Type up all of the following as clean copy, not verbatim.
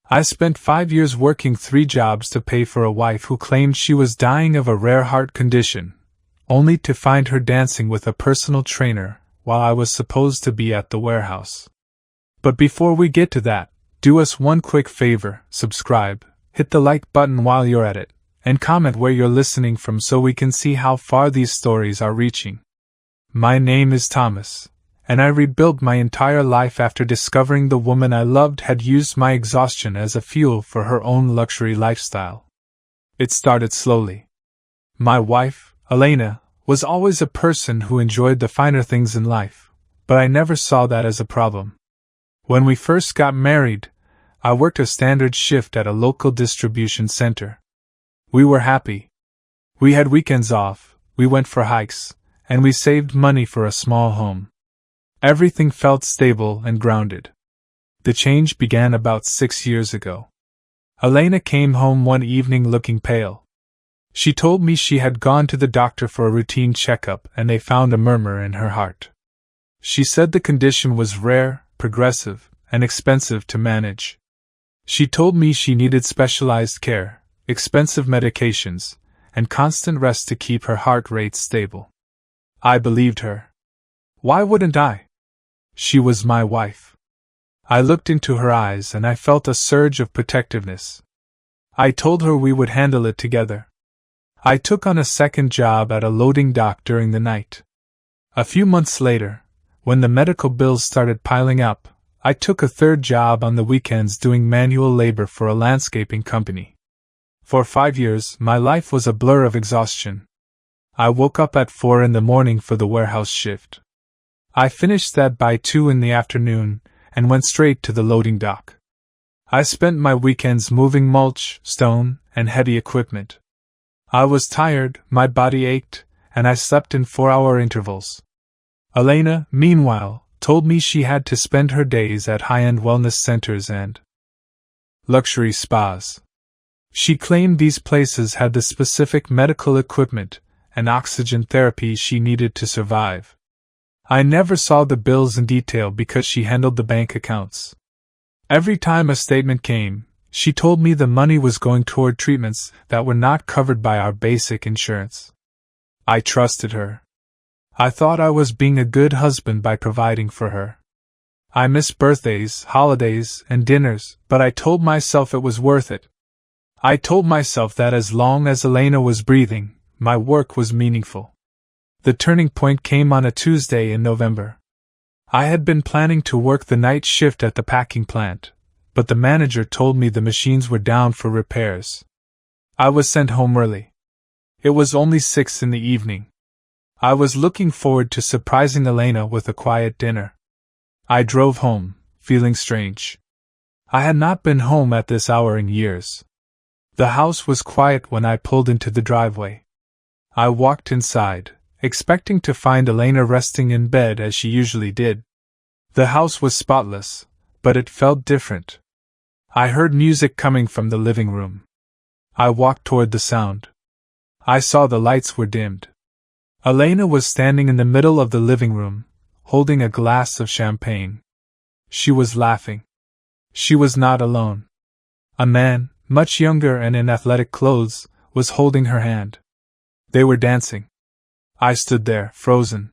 I spent 5 years working 3 jobs to pay for a wife who claimed she was dying of a rare heart condition, only to find her dancing with a personal trainer while I was supposed to be at the warehouse. But before we get to that, do us one quick favor: subscribe, hit the like button while you're at it, and comment where you're listening from so we can see how far these stories are reaching. My name is Thomas, and I rebuilt my entire life after discovering the woman I loved had used my exhaustion as a fuel for her own luxury lifestyle. It started slowly. My wife, Elena, was always a person who enjoyed the finer things in life, but I never saw that as a problem. When we first got married, I worked a standard shift at a local distribution center. We were happy. We had weekends off, we went for hikes, and we saved money for a small home. Everything felt stable and grounded. The change began about 6 years ago. Elena came home one evening looking pale. She told me she had gone to the doctor for a routine checkup and they found a murmur in her heart. She said the condition was rare, progressive, and expensive to manage. She told me she needed specialized care, expensive medications, and constant rest to keep her heart rate stable. I believed her. Why wouldn't I? She was my wife. I looked into her eyes and I felt a surge of protectiveness. I told her we would handle it together. I took on a second job at a loading dock during the night. A few months later, when the medical bills started piling up, I took a third job on the weekends doing manual labor for a landscaping company. For 5 years, my life was a blur of exhaustion. I woke up at 4 in the morning for the warehouse shift. I finished that by 2 in the afternoon and went straight to the loading dock. I spent my weekends moving mulch, stone, and heavy equipment. I was tired, my body ached, and I slept in 4-hour intervals. Elena, meanwhile, told me she had to spend her days at high-end wellness centers and luxury spas. She claimed these places had the specific medical equipment and oxygen therapy she needed to survive. I never saw the bills in detail because she handled the bank accounts. Every time a statement came, she told me the money was going toward treatments that were not covered by our basic insurance. I trusted her. I thought I was being a good husband by providing for her. I missed birthdays, holidays, and dinners, but I told myself it was worth it. I told myself that as long as Elena was breathing, my work was meaningful. The turning point came on a Tuesday in November. I had been planning to work the night shift at the packing plant, but the manager told me the machines were down for repairs. I was sent home early. It was only 6 in the evening. I was looking forward to surprising Elena with a quiet dinner. I drove home, feeling strange. I had not been home at this hour in years. The house was quiet when I pulled into the driveway. I walked inside, expecting to find Elena resting in bed as she usually did. The house was spotless, but it felt different. I heard music coming from the living room. I walked toward the sound. I saw the lights were dimmed. Elena was standing in the middle of the living room, holding a glass of champagne. She was laughing. She was not alone. A man, much younger and in athletic clothes, was holding her hand. They were dancing. I stood there, frozen.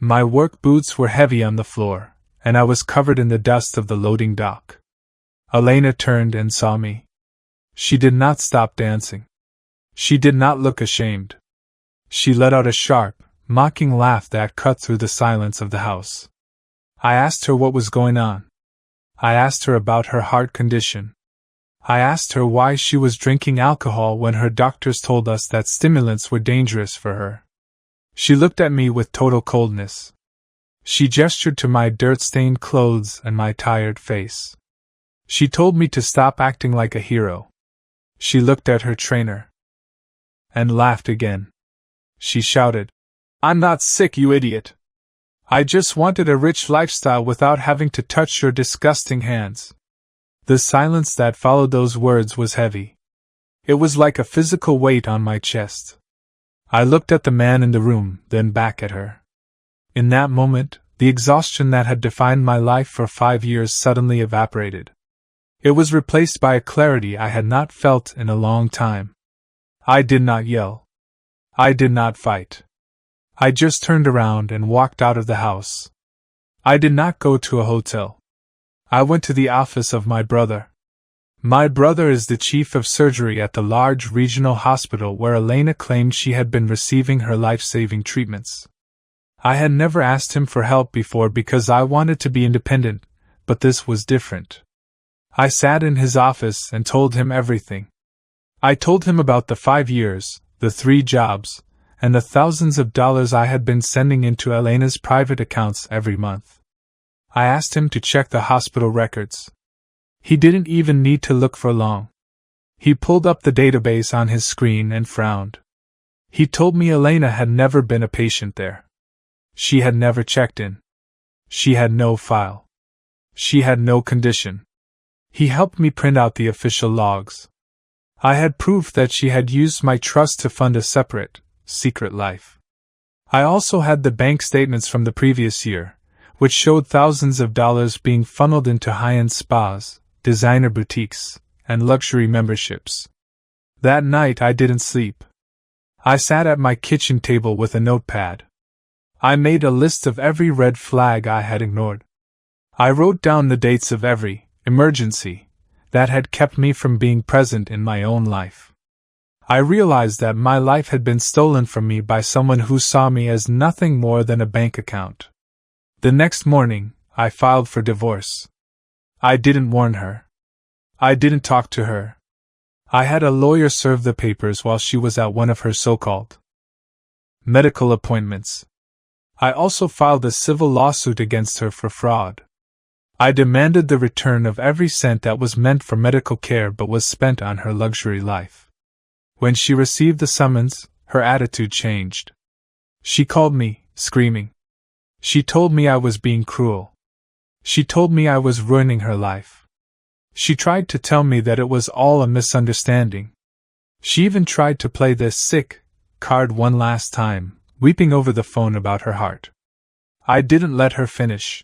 My work boots were heavy on the floor, and I was covered in the dust of the loading dock. Elena turned and saw me. She did not stop dancing. She did not look ashamed. She let out a sharp, mocking laugh that cut through the silence of the house. I asked her what was going on. I asked her about her heart condition. I asked her why she was drinking alcohol when her doctors told us that stimulants were dangerous for her. She looked at me with total coldness. She gestured to my dirt-stained clothes and my tired face. She told me to stop acting like a hero. She looked at her trainer and laughed again. She shouted, "I'm not sick, you idiot. I just wanted a rich lifestyle without having to touch your disgusting hands." The silence that followed those words was heavy. It was like a physical weight on my chest. I looked at the man in the room, then back at her. In that moment, the exhaustion that had defined my life for 5 years suddenly evaporated. It was replaced by a clarity I had not felt in a long time. I did not yell. I did not fight. I just turned around and walked out of the house. I did not go to a hotel. I went to the office of my brother. My brother is the chief of surgery at the large regional hospital where Elena claimed she had been receiving her life-saving treatments. I had never asked him for help before because I wanted to be independent, but this was different. I sat in his office and told him everything. I told him about the 5 years, the 3 jobs, and the thousands of dollars I had been sending into Elena's private accounts every month. I asked him to check the hospital records. He didn't even need to look for long. He pulled up the database on his screen and frowned. He told me Elena had never been a patient there. She had never checked in. She had no file. She had no condition. He helped me print out the official logs. I had proof that she had used my trust to fund a separate, secret life. I also had the bank statements from the previous year, which showed thousands of dollars being funneled into high-end spas, designer boutiques, and luxury memberships. That night I didn't sleep. I sat at my kitchen table with a notepad. I made a list of every red flag I had ignored. I wrote down the dates of every emergency that had kept me from being present in my own life. I realized that my life had been stolen from me by someone who saw me as nothing more than a bank account. The next morning, I filed for divorce. I didn't warn her. I didn't talk to her. I had a lawyer serve the papers while she was at one of her so-called medical appointments. I also filed a civil lawsuit against her for fraud. I demanded the return of every cent that was meant for medical care but was spent on her luxury life. When she received the summons, her attitude changed. She called me, screaming. She told me I was being cruel. She told me I was ruining her life. She tried to tell me that it was all a misunderstanding. She even tried to play this sick card one last time, weeping over the phone about her heart. I didn't let her finish.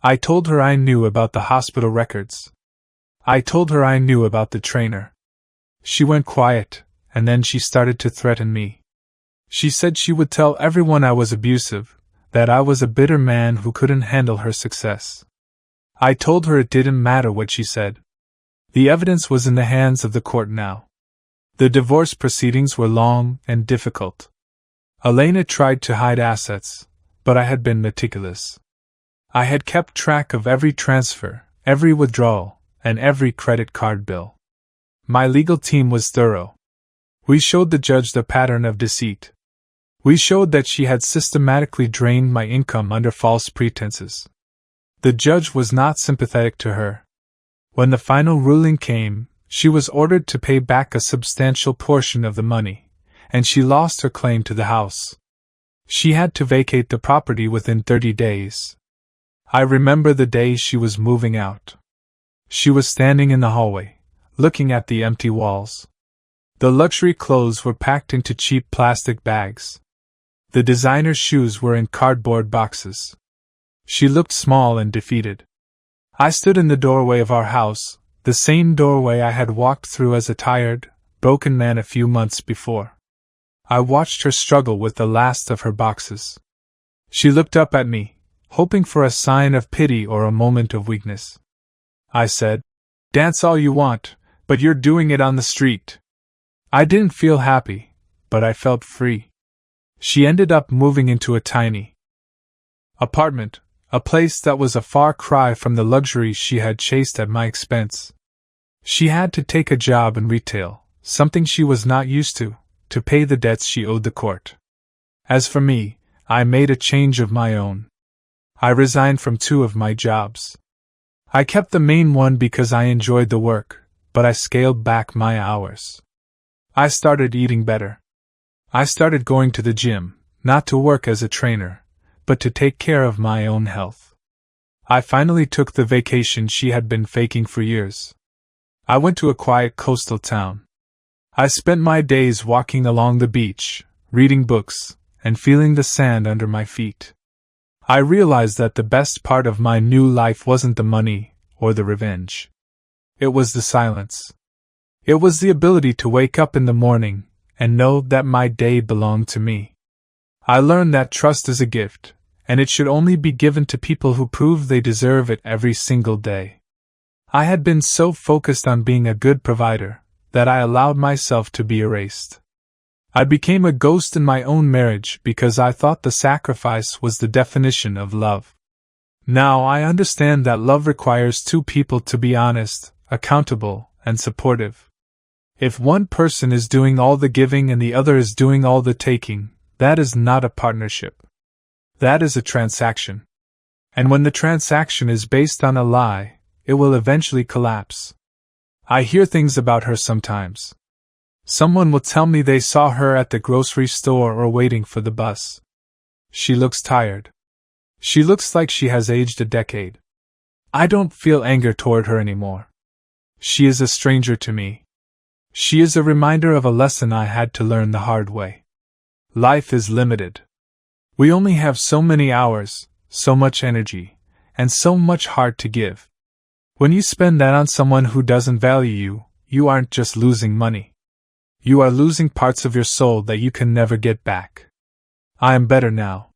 I told her I knew about the hospital records. I told her I knew about the trainer. She went quiet, and then she started to threaten me. She said she would tell everyone I was abusive, that I was a bitter man who couldn't handle her success. I told her it didn't matter what she said. The evidence was in the hands of the court now. The divorce proceedings were long and difficult. Elena tried to hide assets, but I had been meticulous. I had kept track of every transfer, every withdrawal, and every credit card bill. My legal team was thorough. We showed the judge the pattern of deceit. We showed that she had systematically drained my income under false pretenses. The judge was not sympathetic to her. When the final ruling came, she was ordered to pay back a substantial portion of the money, and she lost her claim to the house. She had to vacate the property within 30 days. I remember the day she was moving out. She was standing in the hallway, looking at the empty walls. The luxury clothes were packed into cheap plastic bags. The designer shoes were in cardboard boxes. She looked small and defeated. I stood in the doorway of our house, the same doorway I had walked through as a tired, broken man a few months before. I watched her struggle with the last of her boxes. She looked up at me, hoping for a sign of pity or a moment of weakness. I said, "Dance all you want, but you're doing it on the street." I didn't feel happy, but I felt free. She ended up moving into a tiny apartment, a place that was a far cry from the luxury she had chased at my expense. She had to take a job in retail, something she was not used to pay the debts she owed the court. As for me, I made a change of my own. I resigned from 2 of my jobs. I kept the main one because I enjoyed the work, but I scaled back my hours. I started eating better. I started going to the gym, not to work as a trainer, but to take care of my own health. I finally took the vacation she had been faking for years. I went to a quiet coastal town. I spent my days walking along the beach, reading books, and feeling the sand under my feet. I realized that the best part of my new life wasn't the money or the revenge. It was the silence. It was the ability to wake up in the morning and know that my day belonged to me. I learned that trust is a gift, and it should only be given to people who prove they deserve it every single day. I had been so focused on being a good provider that I allowed myself to be erased. I became a ghost in my own marriage because I thought the sacrifice was the definition of love. Now I understand that love requires two people to be honest, accountable, and supportive. If one person is doing all the giving and the other is doing all the taking, that is not a partnership. That is a transaction. And when the transaction is based on a lie, it will eventually collapse. I hear things about her sometimes. Someone will tell me they saw her at the grocery store or waiting for the bus. She looks tired. She looks like she has aged a decade. I don't feel anger toward her anymore. She is a stranger to me. She is a reminder of a lesson I had to learn the hard way. Life is limited. We only have so many hours, so much energy, and so much heart to give. When you spend that on someone who doesn't value you, you aren't just losing money. You are losing parts of your soul that you can never get back. I am better now.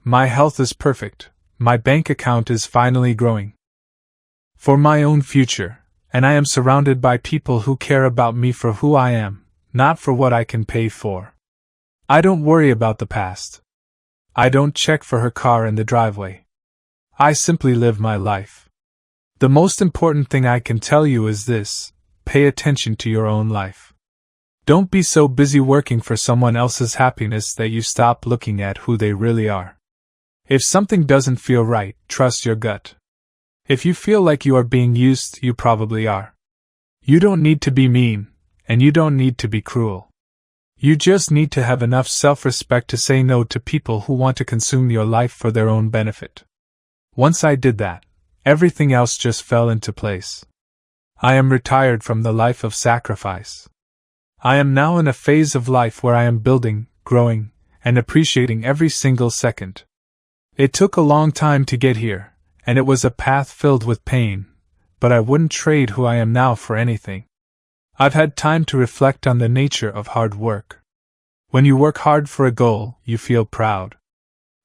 My health is perfect. My bank account is finally growing. For my own future, and I am surrounded by people who care about me for who I am, not for what I can pay for. I don't worry about the past. I don't check for her car in the driveway. I simply live my life. The most important thing I can tell you is this: pay attention to your own life. Don't be so busy working for someone else's happiness that you stop looking at who they really are. If something doesn't feel right, trust your gut. If you feel like you are being used, you probably are. You don't need to be mean, and you don't need to be cruel. You just need to have enough self-respect to say no to people who want to consume your life for their own benefit. Once I did that, everything else just fell into place. I am retired from the life of sacrifice. I am now in a phase of life where I am building, growing, and appreciating every single second. It took a long time to get here, and it was a path filled with pain, but I wouldn't trade who I am now for anything. I've had time to reflect on the nature of hard work. When you work hard for a goal, you feel proud.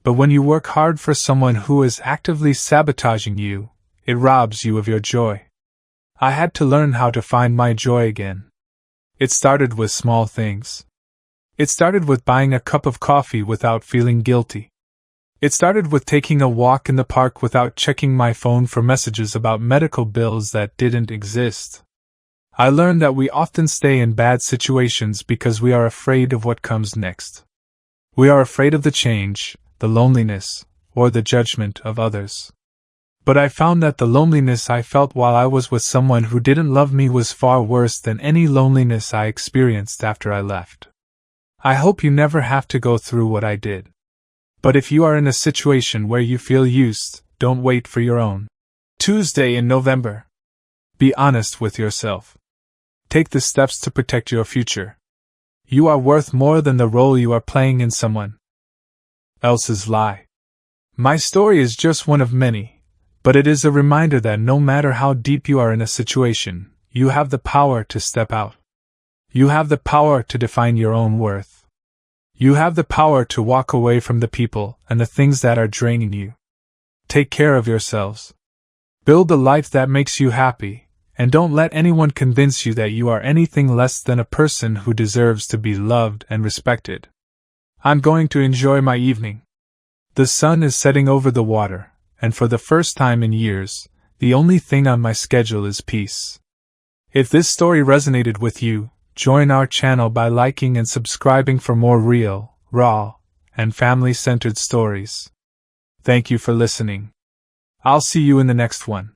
But when you work hard for someone who is actively sabotaging you, it robs you of your joy. I had to learn how to find my joy again. It started with small things. It started with buying a cup of coffee without feeling guilty. It started with taking a walk in the park without checking my phone for messages about medical bills that didn't exist. I learned that we often stay in bad situations because we are afraid of what comes next. We are afraid of the change, the loneliness, or the judgment of others. But I found that the loneliness I felt while I was with someone who didn't love me was far worse than any loneliness I experienced after I left. I hope you never have to go through what I did. But if you are in a situation where you feel used, don't wait for your own. Tuesday in November. Be honest with yourself. Take the steps to protect your future. You are worth more than the role you are playing in someone else's lie. My story is just one of many, but it is a reminder that no matter how deep you are in a situation, you have the power to step out. You have the power to define your own worth. You have the power to walk away from the people and the things that are draining you. Take care of yourselves. Build a life that makes you happy. And don't let anyone convince you that you are anything less than a person who deserves to be loved and respected. I'm going to enjoy my evening. The sun is setting over the water, and for the first time in years, the only thing on my schedule is peace. If this story resonated with you, join our channel by liking and subscribing for more real, raw, and family-centered stories. Thank you for listening. I'll see you in the next one.